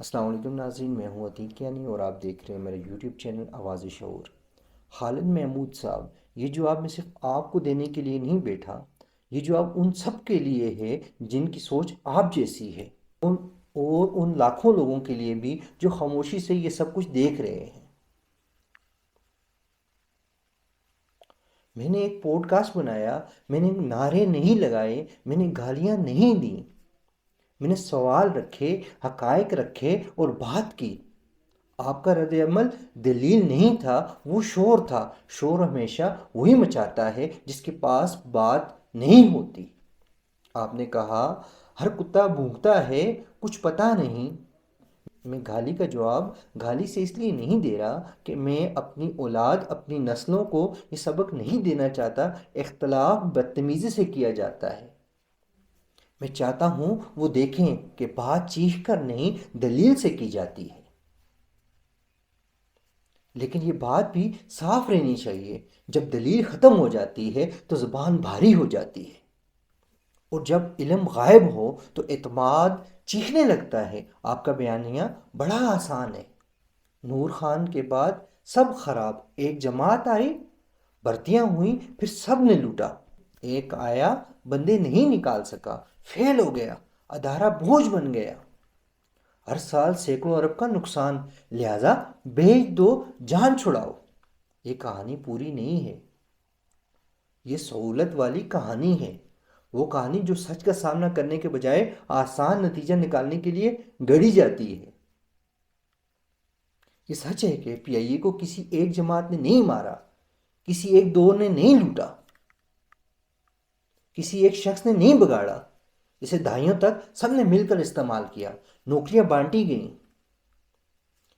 السلام علیکم ناظرین، میں ہوں عتیق کیانی اور آپ دیکھ رہے ہیں میرا یوٹیوب چینل آواز شعور۔ خالد محمود صاحب، یہ جواب میں صرف آپ کو دینے کے لیے نہیں بیٹھا، یہ جواب ان سب کے لیے ہے جن کی سوچ آپ جیسی ہے، ان اور ان لاکھوں لوگوں کے لیے بھی جو خاموشی سے یہ سب کچھ دیکھ رہے ہیں۔ میں نے ایک پوڈ کاسٹ بنایا، میں نے نعرے نہیں لگائے، میں نے گالیاں نہیں دیں، میں نے سوال رکھے، حقائق رکھے اور بات کی۔ آپ کا رد عمل دلیل نہیں تھا، وہ شور تھا۔ شور ہمیشہ وہی مچاتا ہے جس کے پاس بات نہیں ہوتی۔ آپ نے کہا ہر کتا بھونکتا ہے، کچھ پتہ نہیں۔ میں گالی کا جواب گالی سے اس لیے نہیں دے رہا کہ میں اپنی اولاد، اپنی نسلوں کو یہ سبق نہیں دینا چاہتا اختلاف بدتمیزی سے کیا جاتا ہے۔ میں چاہتا ہوں وہ دیکھیں کہ بات چیخ کر نہیں، دلیل سے کی جاتی ہے۔ لیکن یہ بات بھی صاف رہنی چاہیے، جب دلیل ختم ہو جاتی ہے تو زبان بھاری ہو جاتی ہے، اور جب علم غائب ہو تو اعتماد چیخنے لگتا ہے۔ آپ کا بیانیہ بڑا آسان ہے۔ نور خان کے بعد سب خراب، ایک جماعت آئی، بھرتیاں ہوئیں، پھر سب نے لوٹا۔ ایک آیا، بندے نہیں نکال سکا، فیل ہو گیا، ادارہ بوجھ بن گیا۔ ہر سال سینکڑوں ارب کا نقصان، لہٰذا بیچ دو، جان چھڑاؤ۔ یہ کہانی پوری نہیں ہے، یہ سہولت والی کہانی ہے، وہ کہانی جو سچ کا سامنا کرنے کے بجائے آسان نتیجہ نکالنے کے لیے گڑھی جاتی ہے۔ یہ سچ ہے کہ پی آئی اے کو کسی ایک جماعت نے نہیں مارا، کسی ایک دور نے نہیں لوٹا، کسی ایک شخص نے نہیں بگاڑا۔ اسے دہائیوں تک سب نے مل کر استعمال کیا، نوکریاں بانٹی گئیں،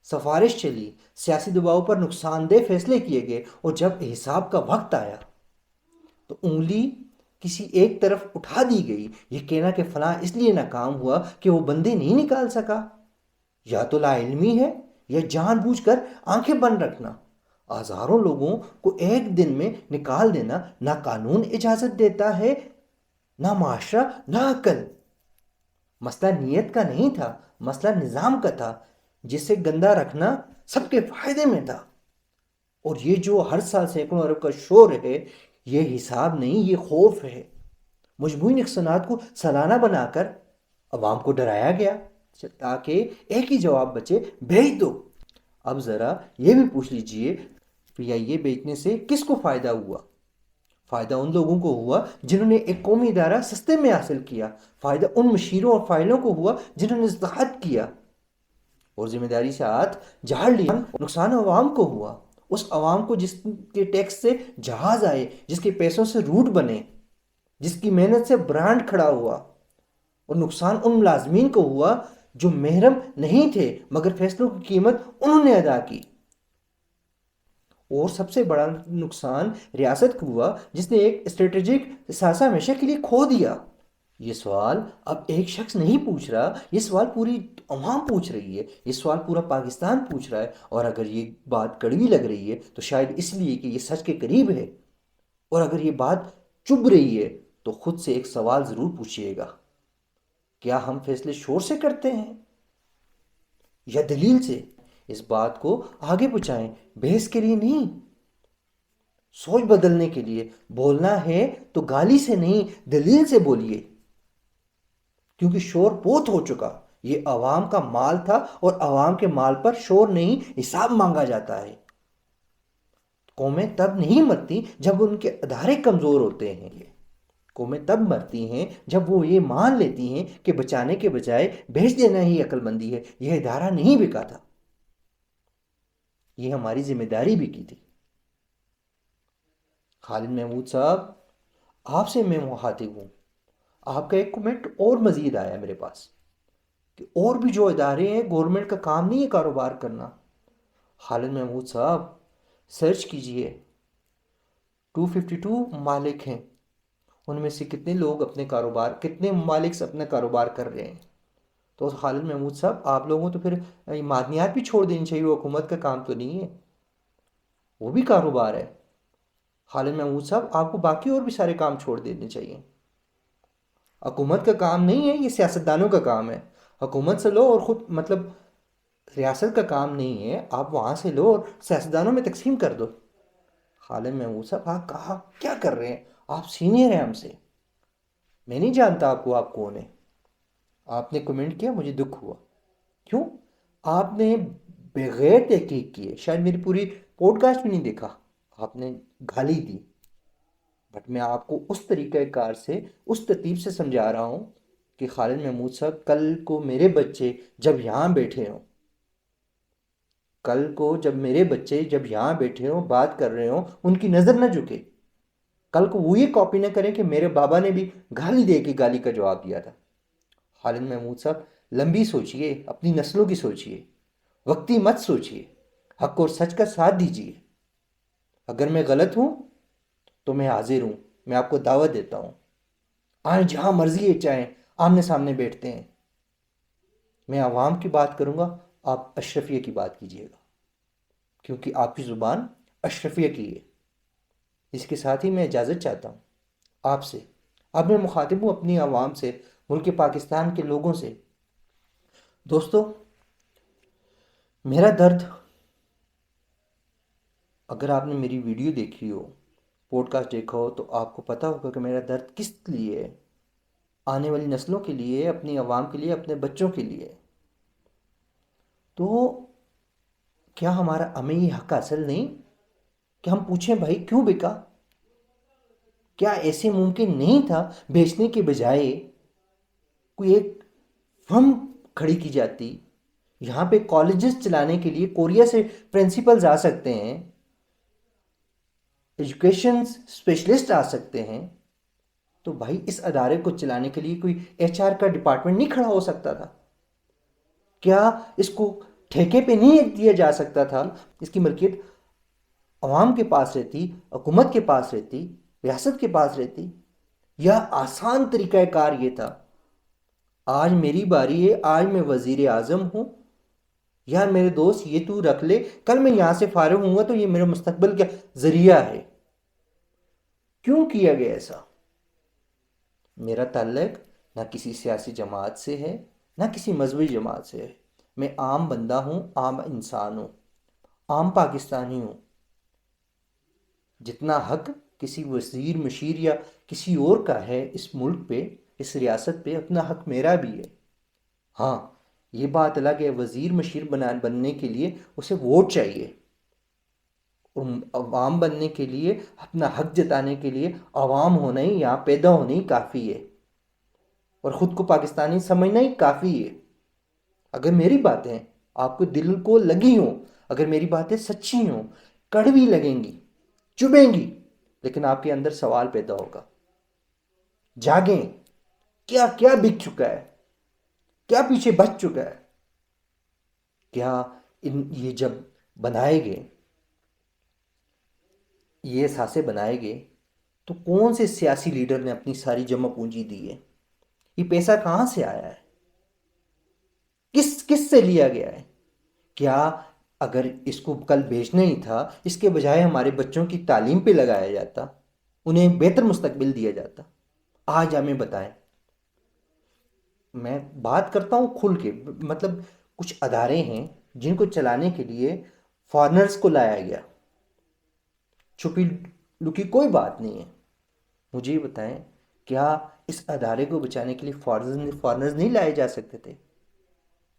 سفارش چلی، سیاسی دباؤ پر نقصان دہ فیصلے کیے گئے، اور جب حساب کا وقت آیا تو انگلی کسی ایک طرف اٹھا دی گئی۔ یہ کہنا کہ فلاں اس لیے ناکام ہوا کہ وہ بندے نہیں نکال سکا، یا تو لا علمی ہے یا جان بوجھ کر آنکھیں بند رکھنا۔ ہزاروں لوگوں کو ایک دن میں نکال دینا نہ قانون اجازت دیتا ہے، نہ معاشرہ، نہ عقل۔ مسئلہ نیت کا نہیں تھا، مسئلہ نظام کا تھا، جسے گندا رکھنا سب کے فائدے میں تھا۔ اور یہ جو ہر سال سینکڑوں ارب کا شور ہے، یہ حساب نہیں، یہ خوف ہے۔ مجموعی نقصانات کو سالانہ بنا کر عوام کو ڈرایا گیا تاکہ ایک ہی جواب بچے، بھیج دو۔ اب ذرا یہ بھی پوچھ لیجئے، پی آئی اے بیچنے سے کس کو فائدہ ہوا؟ فائدہ ان لوگوں کو ہوا جنہوں نے ایک قومی ادارہ سستے میں حاصل کیا، فائدہ ان مشیروں اور فائلوں کو ہوا جنہوں نے اصلاحات کیا اور ذمہ داری سے ہاتھ جھاڑ لیا۔ نقصان عوام کو ہوا، اس عوام کو جس کے ٹیکس سے جہاز آئے، جس کے پیسوں سے روٹ بنے، جس کی محنت سے برانڈ کھڑا ہوا۔ اور نقصان ان ملازمین کو ہوا جو محرم نہیں تھے مگر فیصلوں کی قیمت انہوں نے ادا کی۔ اور سب سے بڑا نقصان ریاست کو ہوا جس نے ایک اسٹریٹجک اثاثہ ہمیشہ کے لیے کھو دیا۔ یہ سوال اب ایک شخص نہیں پوچھ رہا، یہ سوال پوری عوام پوچھ رہی ہے، یہ سوال پورا پاکستان پوچھ رہا ہے۔ اور اگر یہ بات کڑوی لگ رہی ہے تو شاید اس لیے کہ یہ سچ کے قریب ہے، اور اگر یہ بات چبھ رہی ہے تو خود سے ایک سوال ضرور پوچھئے گا، کیا ہم فیصلے شور سے کرتے ہیں یا دلیل سے؟ اس بات کو آگے پہنچائیں، بحث کے لیے نہیں، سوچ بدلنے کے لیے۔ بولنا ہے تو گالی سے نہیں، دلیل سے بولیے، کیونکہ شور بہت ہو چکا۔ یہ عوام کا مال تھا اور عوام کے مال پر شور نہیں، حساب مانگا جاتا ہے۔ قومیں تب نہیں مرتی جب ان کے ادارے کمزور ہوتے ہیں، قومیں تب مرتی ہیں جب وہ یہ مان لیتی ہیں کہ بچانے کے بجائے بھیج دینا ہی عقل مندی ہے۔ یہ ادارہ نہیں بکا تھا، یہ ہماری ذمہ داری بھی کی تھی۔ خالد محمود صاحب، آپ سے میں مخاطب ہوں۔ آپ کا ایک کمنٹ اور مزید آیا میرے پاس کہ اور بھی جو ادارے ہیں، گورنمنٹ کا کام نہیں ہے کاروبار کرنا۔ خالد محمود صاحب، سرچ کیجئے، 252 ممالک ہیں، ان میں سے کتنے لوگ اپنے کاروبار، کتنے ممالک سے اپنا کاروبار کر رہے ہیں؟ تو خالد محمود صاحب، آپ لوگوں تو پھر معدنیات بھی چھوڑ دینی چاہیے، وہ حکومت کا کام تو نہیں ہے، وہ بھی کاروبار ہے۔ خالد محمود صاحب، آپ کو باقی اور بھی سارے کام چھوڑ دینے چاہیے۔ حکومت کا کام نہیں ہے، یہ سیاستدانوں کا کام ہے۔ حکومت سے لو اور خود ریاست کا کام نہیں ہے، آپ وہاں سے لو اور سیاستدانوں میں تقسیم کر دو۔ خالد محمود صاحب آپ کہا کیا کر رہے ہیں؟ آپ سینئر ہیں ہم سے، میں نہیں جانتا آپ کو، آپ کون ہیں؟ آپ نے کمنٹ کیا، مجھے دکھ ہوا۔ کیوں؟ آپ نے بغیر تحقیق کیے، شاید میری پوری پوڈ کاسٹ بھی نہیں دیکھا، آپ نے گالی دی۔ بٹ میں آپ کو اس طریقہ کار سے، اس ترتیب سے سمجھا رہا ہوں کہ خالد محمود صاحب کل کو میرے بچے جب یہاں بیٹھے ہوں، کل کو جب میرے بچے جب یہاں بیٹھے ہوں بات کر رہے ہوں، ان کی نظر نہ جھکے، کل کو وہ یہ کاپی نہ کریں کہ میرے بابا نے بھی گالی دے کے گالی کا جواب دیا تھا۔ خالد محمود صاحب لمبی سوچئے، اپنی نسلوں کی سوچئے، وقتی مت سوچئے، حق اور سچ کا ساتھ دیجئے۔ اگر میں غلط ہوں تو میں حاضر ہوں، میں آپ کو دعوت دیتا ہوں، آئیں جہاں مرضی ہے، چاہیں آمنے سامنے بیٹھتے ہیں۔ میں عوام کی بات کروں گا، آپ اشرفیہ کی بات کیجئے گا، کیونکہ آپ کی زبان اشرفیہ کی ہے۔ اس کے ساتھ ہی میں اجازت چاہتا ہوں آپ سے، اب میں مخاطب ہوں اپنی عوام سے، ملک پاکستان کے لوگوں سے۔ دوستو، میرا درد، اگر آپ نے میری ویڈیو دیکھی ہو، پوڈ کاسٹ دیکھا ہو، تو آپ کو پتہ ہوگا کہ میرا درد کس لیے ہے، آنے والی نسلوں کے لیے، اپنی عوام کے لیے، اپنے بچوں کے لیے۔ تو کیا ہمارا ہمیں یہ حق حاصل نہیں کہ ہم پوچھیں بھائی کیوں بکا؟ کیا ایسے ممکن نہیں تھا بیچنے کے بجائے کوئی ایک فرم کھڑی کی جاتی؟ یہاں پہ کالجز چلانے کے لیے کوریا سے پرنسپلز آ سکتے ہیں، ایجوکیشن اسپیشلسٹ آ سکتے ہیں، تو بھائی اس ادارے کو چلانے کے لیے کوئی ایچ آر کا ڈپارٹمنٹ نہیں کھڑا ہو سکتا تھا؟ کیا اس کو ٹھیکے پہ نہیں دیا جا سکتا تھا؟ اس کی ملکیت عوام کے پاس رہتی، حکومت کے پاس رہتی، ریاست کے پاس رہتی، یا آسان طریقہ کار یہ تھا آج میری باری ہے، آج میں وزیر اعظم ہوں، یار میرے دوست یہ تو رکھ لے، کل میں یہاں سے فارغ ہوں گا تو یہ میرے مستقبل کا ذریعہ ہے۔ کیوں کیا گیا ایسا؟ میرا تعلق نہ کسی سیاسی جماعت سے ہے، نہ کسی مذہبی جماعت سے ہے، میں عام بندہ ہوں، عام انسان ہوں، عام پاکستانی ہوں۔ جتنا حق کسی وزیر مشیر یا کسی اور کا ہے اس ملک پہ، اس ریاست پہ، اتنا حق میرا بھی ہے۔ ہاں، یہ بات الگ ہے، وزیر مشیر بننے کے لیے اسے ووٹ چاہیے، اور عوام بننے کے لیے، اپنا حق جتانے کے لیے عوام ہونا ہی، یہاں پیدا ہونا ہی کافی ہے، اور خود کو پاکستانی سمجھنا ہی کافی ہے۔ اگر میری باتیں آپ کو دل کو لگی ہوں، اگر میری باتیں سچی ہوں، کڑوی لگیں گی، چبھیں گی، لیکن آپ کے اندر سوال پیدا ہوگا، جاگیں، کیا کیا بک چکا ہے، کیا پیچھے بچ چکا ہے؟ کیا یہ جب بنائے گئے، یہ اثاثے بنائے گئے، تو کون سے سیاسی لیڈر نے اپنی ساری جمع پونجی دی ہے؟ یہ پیسہ کہاں سے آیا ہے؟ کس سے لیا گیا ہے؟ کیا اگر اس کو کل بیچنا ہی تھا، اس کے بجائے ہمارے بچوں کی تعلیم پہ لگایا جاتا، انہیں بہتر مستقبل دیا جاتا؟ آج ہمیں بتائیں۔ میں بات کرتا ہوں کھل کے، مطلب کچھ ادارے ہیں جن کو چلانے کے لیے فارنرز کو لایا گیا، چھپی لکی کوئی بات نہیں ہے۔ مجھے یہ بتائیں، کیا اس ادارے کو بچانے کے لیے فارنرز نہیں لائے جا سکتے تھے؟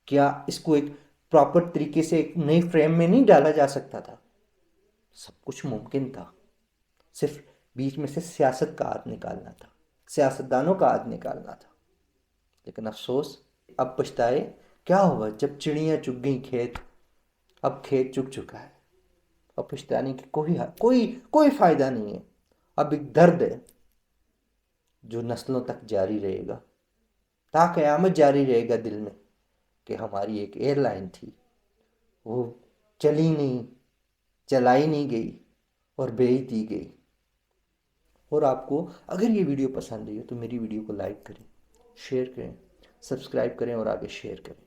کیا اس کو ایک پراپر طریقے سے ایک نئی فریم میں نہیں ڈالا جا سکتا تھا؟ سب کچھ ممکن تھا، صرف بیچ میں سے سیاست کا ہاتھ نکالنا تھا، سیاستدانوں کا ہاتھ نکالنا تھا۔ لیکن افسوس، اب پچھتائے کیا ہوا جب چڑیاں چگ گئیں کھیت، اب کھیت چگ چکا ہے، اب پچھتانے کی کوئی فائدہ نہیں ہے۔ اب ایک درد ہے جو نسلوں تک جاری رہے گا، تا قیامت جاری رہے گا دل میں، کہ ہماری ایک ایئر لائن تھی، وہ چلی نہیں، چلائی نہیں گئی، اور بیچ دی گئی۔ اور آپ کو اگر یہ ویڈیو پسند آئی ہو تو میری ویڈیو کو لائک کریں، شیئر کریں، سبسکرائب کریں اور آگے شیئر کریں۔